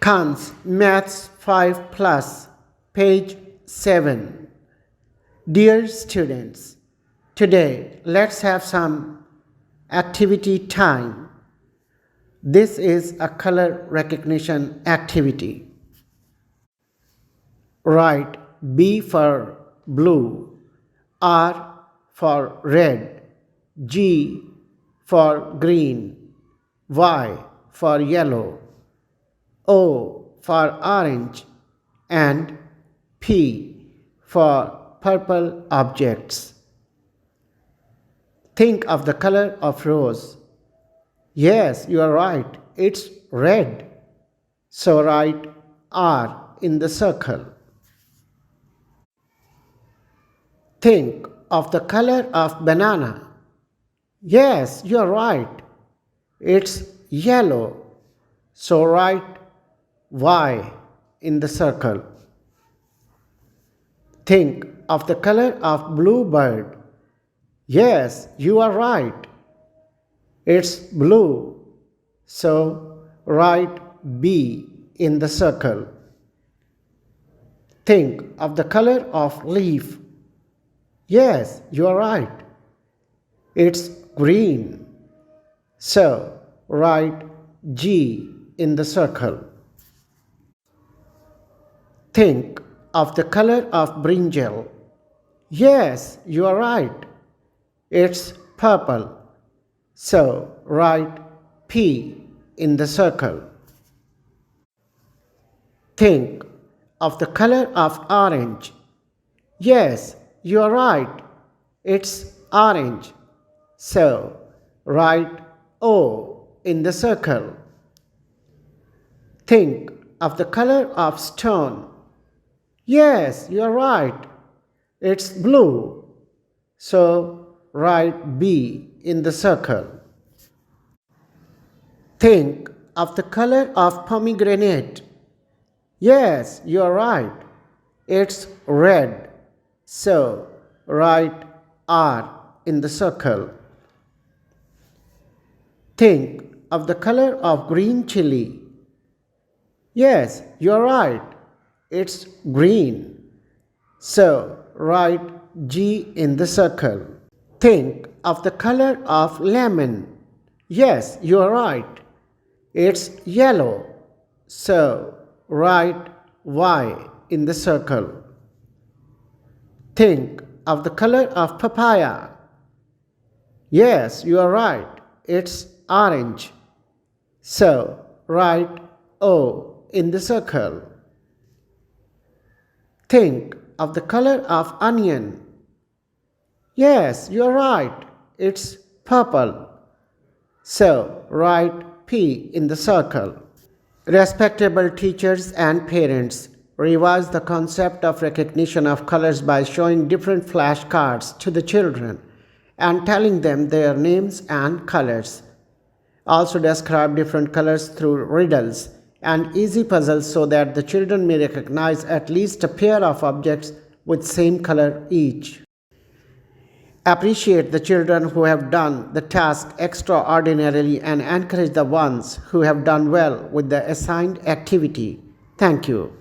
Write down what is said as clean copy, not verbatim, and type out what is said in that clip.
Khan's Maths 5 Plus, page 7. Dear students, today let's have some activity time. This is a color recognition activity. Write B for blue, R for red, G for green, Y for yellow, O for orange, and P for purple objects. Think of the color of rose. Yes, you are right. It's red. So write R in the circle. Think of the color of banana. Yes, you are right. It's yellow. So write Y in the circle. Think of the color of blue bird. Yes, you are right. It's blue. So write B in the circle. Think of the color of leaf. Yes, you are right. It's green. So write G in the circle. Think of the color of brinjal. Yes, you are right. It's purple. So write P in the circle. Think of the color of orange. Yes, you are right. It's orange. So write O in the circle. Think of the color of stone. Yes, you are right. It's blue. So write B in the circle. Think of the color of pomegranate. Yes, you are right. It's red. So write R in the circle. Think of the color of green chili. Yes, you are right. It's green. So write G in the circle. Think of the color of lemon. Yes, you are right. It's yellow. So write Y in the circle. Think of the color of papaya. Yes, you are right. It's orange. So write O in the circle. Think of the color of onion. Yes, you are right. It's purple. So write P in the circle. Respectable teachers and parents, revise the concept of recognition of colors by showing different flashcards to the children and telling them their names and colors. Also describe different colors through riddles and easy puzzles so that the children may recognize at least a pair of objects with same color each. Appreciate the children who have done the task extraordinarily and encourage the ones who have done well with the assigned activity. Thank you.